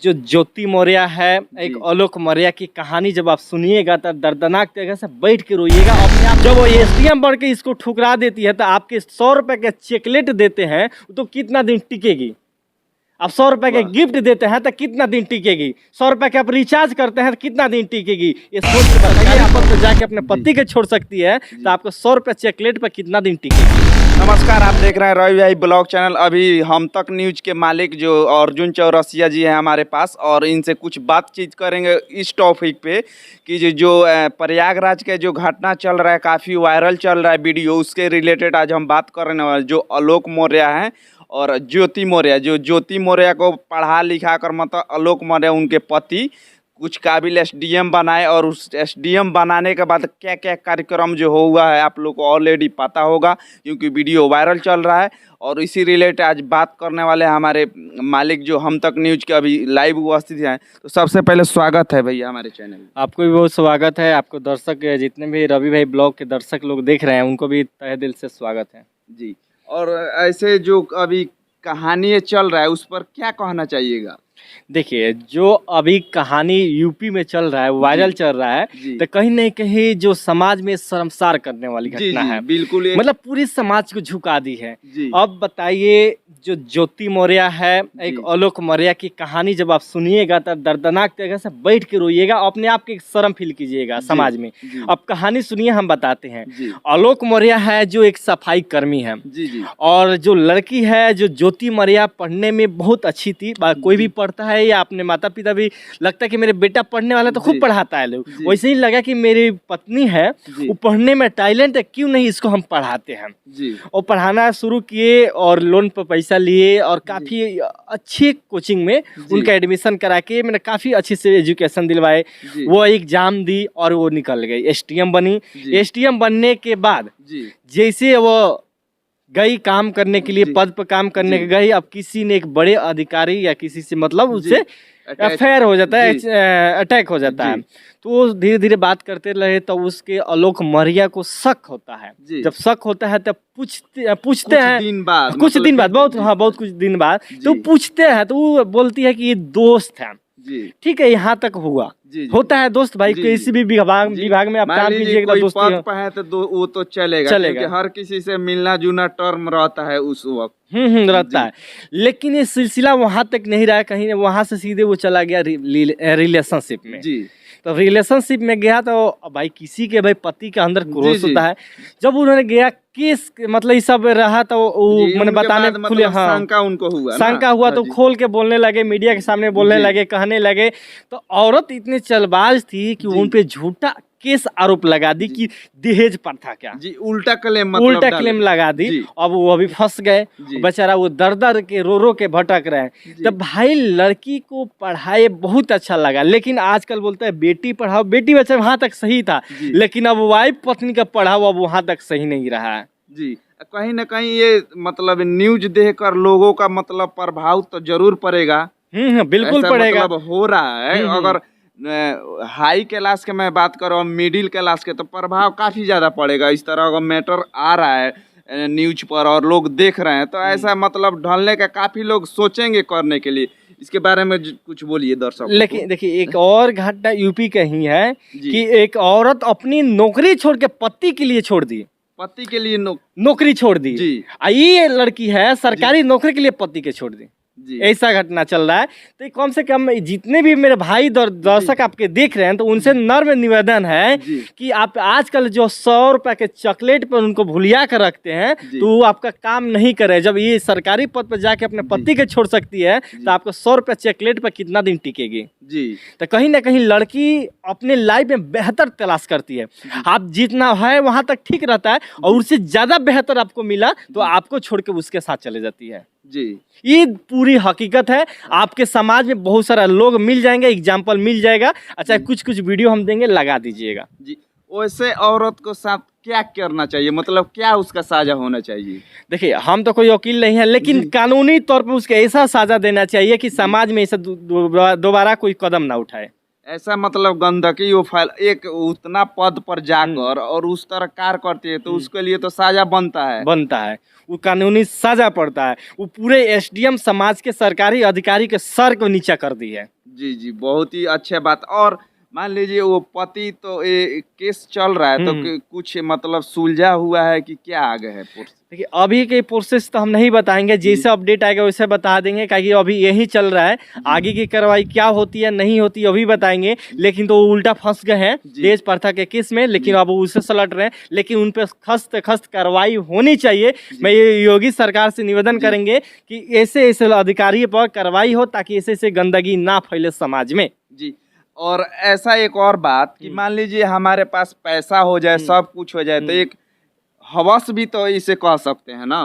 जो ज्योति मौर्य है, एक आलोक मौर्य की कहानी जब आप सुनिएगा तो दर्दनाक तरीके से बैठ के रोइएगा अपने आप। जब वो एसडीएम बढ़ के इसको ठुकरा देती है तो आपके 100 रुपए के चॉकलेट देते हैं तो कितना दिन टिकेगी? आप 100 रुपए के गिफ्ट देते हैं तो कितना दिन टिकेगी? 100 रुपए के आप रिचार्ज करते हैं तो कितना दिन टिकेगी? ये सोच के बताइए। आप तो जाके अपने पति के छोड़ सकती है तो आपको 100 रुपए चॉकलेट पर कितना दिन टिकेगी? नमस्कार, आप देख रहे हैं रवि भाई ब्लॉग चैनल। अभी हम तक न्यूज के मालिक जो अर्जुन चौरसिया जी हैं हमारे पास, और इनसे कुछ बातचीत करेंगे इस टॉपिक पे कि जो प्रयागराज के जो घटना चल रहा है, काफ़ी वायरल चल रहा है वीडियो, उसके रिलेटेड आज हम बात करने वाले। जो आलोक मौर्य हैं और ज्योति मौर्य, जो ज्योति मौर्य को पढ़ा लिखा कर मतलब आलोक मौर्य उनके पति कुछ काबिल एसडीएम बनाए, और उस एसडीएम बनाने के बाद क्या क्या कार्यक्रम जो हुआ है आप लोग को ऑलरेडी पता होगा क्योंकि वीडियो वायरल चल रहा है। और इसी रिलेटेड आज बात करने वाले हैं हमारे मालिक जो हम तक न्यूज के अभी लाइव उपस्थित हैं। तो सबसे पहले स्वागत है भैया हमारे चैनल में। आपको भी बहुत स्वागत है। आपको दर्शक जितने भी रवि भाई ब्लॉग के दर्शक लोग देख रहे हैं उनको भी तहे दिल से स्वागत है जी। और ऐसे जो अभी कहानी चल रहा है उस पर क्या कहना चाहिएगा? देखिए, जो अभी कहानी यूपी में चल रहा है, वायरल चल रहा है, तो कहीं न कहीं जो समाज में शर्मसार करने वाली घटना है। बिल्कुल, मतलब पूरी समाज को झुका दी है। अब बताइए, जो ज्योति मौर्य है, एक आलोक मौर्य की कहानी जब आप सुनिएगा तो दर्दनाक तरीके से बैठ के रोइएगा, अपने आप की शर्म फील कीजिएगा समाज में। अब कहानी सुनिए, हम बताते हैं। आलोक मौर्य है जो एक सफाई कर्मी है, और जो लड़की है जो ज्योति मौर्य पढ़ने में बहुत अच्छी थी। कोई भी पढ़ता है या अपने माता पिता भी लगता है कि मेरे बेटा पढ़ने वाला तो खूब पढ़ाता है लोग, वैसे ही लगा कि मेरी पत्नी है वो पढ़ने में टैलेंट है, क्यों नहीं इसको हम पढ़ाते हैं। और पढ़ाना शुरू किए और लोन पर पैसा लिए और काफी अच्छी कोचिंग में उनका एडमिशन करा के मैंने काफी अच्छी से एजुकेशन दिलवाए। वो एग्जाम दी और वो निकल गई, एसडीएम बनी। एसडीएम बनने के बाद जैसे वो गई काम करने के लिए, पद पर काम करने के गई, अब किसी ने एक बड़े अधिकारी या किसी से मतलब उससे अफेयर हो जाता है, अटैक हो जाता है। तो वो धीरे धीरे बात करते रहे तो उसके आलोक मौर्य को शक होता है। जब शक होता है तब पूछते हैं कुछ दिन बाद बहुत कुछ दिन बाद तो पूछते हैं तो वो बोलती है कि ये दोस्त है। ठीक है, यहाँ तक हुआ। होता है दोस्त भाई, किसी भी विभाग में आप काम कीजिएगा, दोस्त है तो वो तो चलेगा। हर किसी से मिलना जुलना टर्म रहता है उस वक्त। रहता है, लेकिन ये सिलसिला वहां तक नहीं रहा, कहीं वहां से सीधे वो चला गया रिलेशनशिप में। तो रिलेशनशिप में गया तो भाई किसी के भाई पति के अंदर क्रोध होता है। जब उन्होंने गया केस मतलब ये सब रहा तो मैंने बताने खुले, हाँ शंका हुआ तो खोल के बोलने लगे, मीडिया के सामने बोलने लगे, कहने लगे। तो औरत इतनी चलबाज थी कि उन पे झूठा केस आरोप लगा दी कि दहेज पर था क्या, उल्टा क्लेम लगा दी। अब वो अभी फंस गए बेचारा, वो दर दर के रो के भटक रहे हैं। तब भाई लड़की को पढ़ाए बहुत अच्छा लगा, लेकिन आजकल बोलते हैं बेटी पढ़ाओ, बेटी बच्चा वहां तक सही था, लेकिन अब वाइफ पत्नी का पढ़ाओ अब वहां तक सही नहीं रहा है। कहीं ना कहीं ये मतलब न्यूज देखकर लोगों का मतलब प्रभाव तो जरूर पड़ेगा। बिल्कुल पड़ेगा। मतलब हो रहा है। अगर हाई क्लास के मैं बात करूँ, मिडिल क्लास के, तो प्रभाव काफी ज्यादा पड़ेगा। इस तरह का मैटर आ रहा है न्यूज पर और लोग देख रहे हैं, तो ऐसा मतलब ढलने का काफी लोग सोचेंगे करने के लिए। इसके बारे में कुछ बोलिए दर्शक। लेकिन देखिए, एक और घटना यूपी का ही है कि एक औरत अपनी नौकरी छोड़ के पति के लिए छोड़ दी, पति के लिए नौकरी छोड़ दी। ये लड़की है सरकारी नौकरी के लिए पति के छोड़ दी, ऐसा घटना चल रहा है। तो कम से कम जितने भी मेरे भाई दर्शक आपके देख रहे हैं तो उनसे नर्म निवेदन है कि आप आजकल जो 100 रुपए के चॉकलेट पर उनको भुलिया कर रखते हैं तो वो आपका काम नहीं करे। जब ये सरकारी पद पर जाके अपने पति के छोड़ सकती है तो आपको 100 रुपए चॉकलेट पर कितना दिन टिकेगी? तो कहीं ना कहीं लड़की अपने लाइफ में बेहतर तलाश करती है। आप जितना है वहां तक ठीक रहता है और उससे ज्यादा बेहतर आपको मिला तो आपको छोड़ के उसके साथ चले जाती है। ये पूरी हकीकत है। आपके समाज में बहुत सारा लोग मिल जाएंगे, एग्जाम्पल मिल जाएगा। अच्छा, कुछ वीडियो हम देंगे, लगा दीजिएगा। वैसे औरत को साथ क्या करना चाहिए, मतलब क्या उसका साजा होना चाहिए? देखिए, हम तो कोई वकील नहीं है, लेकिन कानूनी तौर पर उसके ऐसा साजा देना चाहिए कि समाज में ऐसा दोबारा कोई कदम ना उठाए। ऐसा मतलब गंदगी वो फैल एक उतना पद पर जाकर और उस तरह कार्य करती है तो उसके लिए तो साजा बनता है, वो कानूनी सजा पड़ता है। वो पूरे एसडीएम समाज के सरकारी अधिकारी के सर को नीचा कर दी है। जी जी, बहुत ही अच्छी बात। और मान लीजिए वो पति तो ये केस चल रहा है तो कुछ मतलब सुलझा हुआ है कि क्या आगे है? देखिए अभी के प्रोसेस तो हम नहीं बताएंगे, जैसे अपडेट आएगा वैसे बता देंगे, क्योंकि अभी यही चल रहा है। आगे की कार्रवाई क्या होती है नहीं होती अभी बताएंगे, लेकिन तो उल्टा फंस गए हैं देश प्रथा के केस में, लेकिन अब उससे सलट रहे हैं। लेकिन उन पर खस्त कार्रवाई होनी चाहिए। मैं ये योगी सरकार से निवेदन करेंगे कि ऐसे ऐसे अधिकारी पर कार्रवाई हो ताकि ऐसे ऐसे गंदगी ना फैले समाज में। जी, और ऐसा एक और बात कि मान लीजिए हमारे पास पैसा हो जाए, सब कुछ हो जाए, तो एक हवस भी तो इसे कह सकते हैं ना।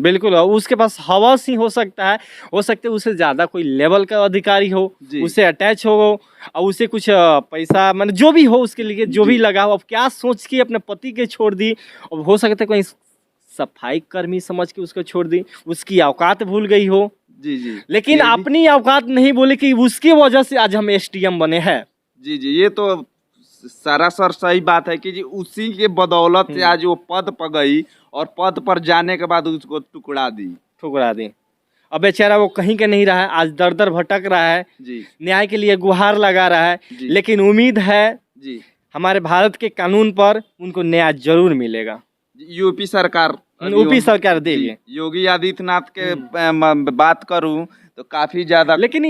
बिल्कुल, उसके पास हवस ही हो सकता है, उससे ज्यादा कोई लेवल का अधिकारी हो, उससे अटैच हो और उसे कुछ पैसा मतलब जो भी हो उसके लिए जो भी लगा हो। अब क्या सोच के अपने पति के छोड़ दी, अब हो सकता है कोई सफाई कर्मी समझ के उसको छोड़ दी, उसकी औकात भूल गई हो। जी जी, लेकिन अपनी औकात नहीं बोले कि उसकी वजह से आज हम एसडीएम बने हैं। जी जी, ये तो सरासर सही बात है कि जी उसी के बदौलत से आज वो पद पर गई और पद पर जाने के बाद उसको ठुकरा दी। अब बेचारा वो कहीं के नहीं रहा है, आज दर दर भटक रहा है जी, न्याय के लिए गुहार लगा रहा है। लेकिन उम्मीद है जी हमारे भारत के कानून पर उनको न्याय जरूर मिलेगा। यूपी सरकार देगी। योगी आदित्यनाथ के बात करूं तो काफी ज्यादा, लेकिन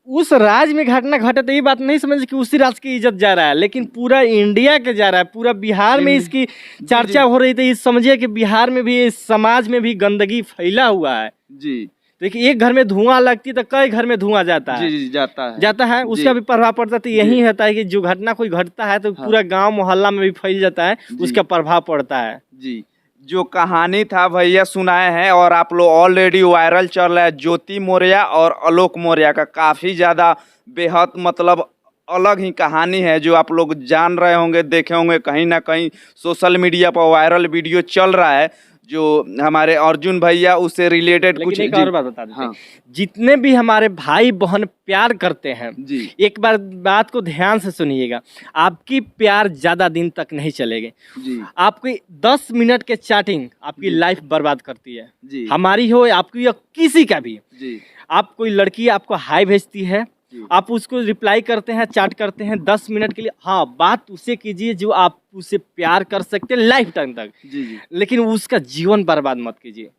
उस राज्य में घटना घटे तो ये बात नहीं समझ कि उसी राज्य की इज्जत जा रहा है, लेकिन पूरा इंडिया के जा रहा है। पूरा बिहार में इसकी चर्चा हो रही थी। समझिए कि बिहार में भी, इस समाज में भी गंदगी फैला हुआ है। जी, देखिए एक घर में धुआं लगती तो कई घर में धुआं जाता है। जी जाता है, उसका भी प्रभाव पड़ता है। तो यही होता है कि जो घटना कोई घटता है तो पूरा गांव मोहल्ला में भी फैल जाता है, उसका प्रभाव पड़ता है। जी, जो कहानी था भैया सुनाए हैं और आप लोग ऑलरेडी वायरल चल रहा है ज्योति मौर्य और आलोक मौर्य का, काफ़ी ज़्यादा बेहद मतलब अलग ही कहानी है जो आप लोग जान रहे होंगे, देखे होंगे कहीं ना कहीं सोशल मीडिया पर वायरल वीडियो चल रहा है जो हमारे अर्जुन भैया उससे रिलेटेड कुछ। एक और बात बता देते हैं, जितने भी हमारे भाई बहन प्यार करते हैं जी, एक बार बात को ध्यान से सुनिएगा। आपकी प्यार ज्यादा दिन तक नहीं चलेगी जी। आपकी 10 मिनट के चैटिंग आपकी लाइफ बर्बाद करती है जी। हमारी हो आपकी या किसी का भी जी। आप कोई लड़की आपको हाई भेजती है, आप उसको रिप्लाई करते हैं, चैट करते हैं 10 मिनट के लिए, हाँ बात उसे कीजिए जो आप उसे प्यार कर सकते हैं लाइफ टाइम तक जी। लेकिन उसका जीवन बर्बाद मत कीजिए।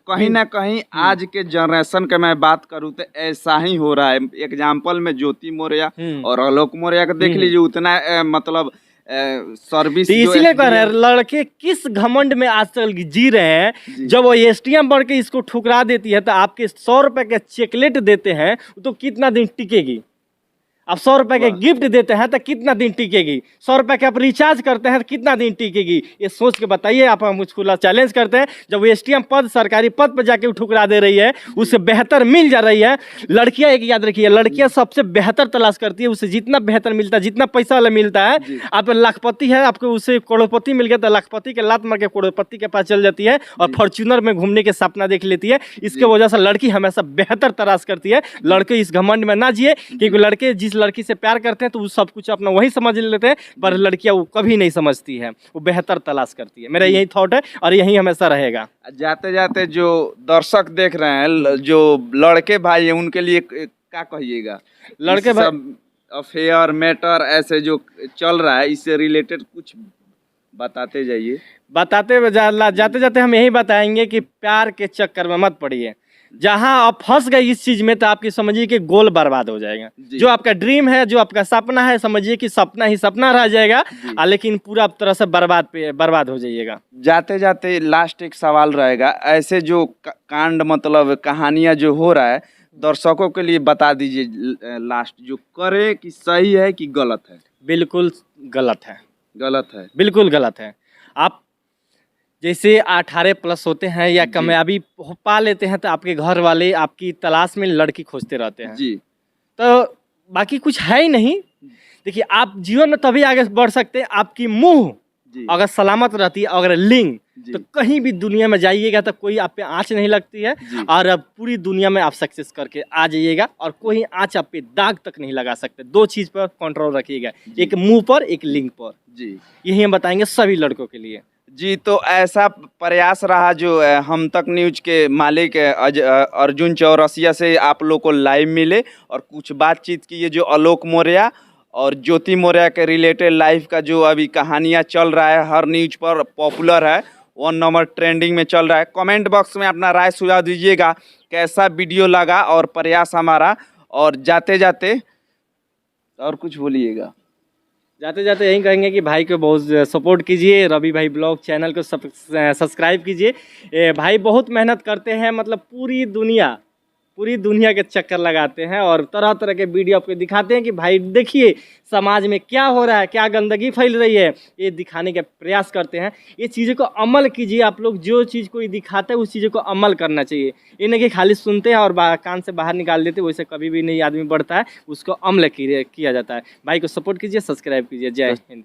कहीं ना कहीं आज के जनरेशन का मैं बात करूँ तो ऐसा ही हो रहा है। एग्जाम्पल में ज्योति मौर्य और आलोक मौर्य का देख लीजिए, उतना मतलब सर्विस इसीलिए कह रहे हैं लड़के किस घमंड में आजकल जी रहे हैं। जब वो एसटीएम बढ़ के इसको ठुकरा देती है तो आपके 100 रुपए के चॉकलेट देते हैं तो कितना दिन टिकेगी। आप 100 रुपए के गिफ्ट देते हैं तो कितना दिन टिकेगी। 100 रुपए के आप रिचार्ज करते हैं तो कितना दिन टिकेगी। ये सोच के बताइए। आप हम खुला चैलेंज करते हैं, जब एसटीएम पद सरकारी पद पर जाके ठुकरा दे रही है, उससे बेहतर मिल जा रही है। लड़कियां एक याद रखिए, लड़कियां सबसे बेहतर तलाश करती है, उससे जितना बेहतर मिलता है, जितना पैसा वाला मिलता है। आप लाखपति है, आपको उससे करोड़पति मिल गया तो लाखपति के लात मार के करोड़पति के पास चल जाती है और फॉर्च्यूनर में घूमने के सपना देख लेती है। इसके वजह से लड़की हमेशा बेहतर तलाश करती है। लड़के इस घमंड में ना जिए, क्योंकि लड़के जिस लड़की से प्यार करते हैं तो वो सब कुछ अपना वही समझ लेते हैं, पर लड़कियां वो कभी नहीं समझती है, वो बेहतर तलाश करती है। मेरा यही थॉट है और यही हमेशा रहेगा। जाते जाते जो दर्शक देख रहे हैं, जो लड़के भाई हैं, उनके लिए क्या कहिएगा? लड़के भाई अफेयर मैटर ऐसे जो चल रहा है, इससे रिलेटेड कुछ बताते जाइए। जाते जाते हम यही बताएंगे कि प्यार के चक्कर में मत पड़िए। जहां आप फंस गए इस चीज में तो आपकी समझिए कि गोल बर्बाद हो जाएगा। जो आपका ड्रीम है, जो आपका सपना है, समझिए कि सपना ही सपना रह जाएगा, लेकिन पूरा तरह से बर्बाद हो जाइएगा। जाते जाते लास्ट एक सवाल रहेगा, ऐसे जो कांड मतलब कहानियां जो हो रहा है, दर्शकों के लिए बता दीजिए लास्ट, जो करे कि सही है कि गलत है? बिल्कुल गलत है। गलत है, बिल्कुल गलत है। आप जैसे 18+ होते हैं या कामयाबी पा लेते हैं तो आपके घर वाले आपकी तलाश में लड़की खोजते रहते हैं जी। तो बाकी कुछ है ही नहीं। देखिए आप जीवन में तभी आगे बढ़ सकते हैं, आपकी मुंह जी। अगर सलामत रहती है, अगर लिंग, जी। तो कहीं भी दुनिया में जाइएगा तो कोई आप पे आँच नहीं लगती है जी। और अब पूरी दुनिया में आप सक्सेस करके आ जाइएगा और कोई आँच आप पे दाग तक नहीं लगा सकते। 2 चीज़ पर कंट्रोल रखिएगा, जी। एक मुँह पर, एक लिंग पर। जी। यही हम बताएंगे सभी लड़कों के लिए। जी, तो ऐसा प्रयास रहा जो हम तक न्यूज़ के मालिक अर्जुन चौरसिया से आप लोग को लाइव मिले और कुछ बातचीत की। ये जो आलोक मौर्य और ज्योति मौर्य के रिलेटेड लाइव का जो अभी कहानियाँ चल रहा है, हर न्यूज़ पर पॉपुलर है, 1 नंबर ट्रेंडिंग में चल रहा है। कमेंट बॉक्स में अपना राय सुझाव दीजिएगा कैसा वीडियो लगा और प्रयास हमारा। और जाते जाते और कुछ बोलिएगा। जाते जाते यही कहेंगे कि भाई को बहुत सपोर्ट कीजिए, रवि भाई ब्लॉग चैनल को सब्सक्राइब कीजिए। भाई बहुत मेहनत करते हैं, मतलब पूरी दुनिया के चक्कर लगाते हैं और तरह तरह के वीडियो आपको दिखाते हैं कि भाई देखिए समाज में क्या हो रहा है, क्या गंदगी फैल रही है, ये दिखाने का प्रयास करते हैं। ये चीज़ों को अमल कीजिए आप लोग, जो चीज़ कोई दिखाता है उस चीज़ों को अमल करना चाहिए। ये नहीं कि खाली सुनते हैं और कान से बाहर निकाल देते, वैसे कभी भी नहीं आदमी बढ़ता है, उसको अमल किया जाता है। भाई को सपोर्ट कीजिए, सब्सक्राइब कीजिए। जय हिंद।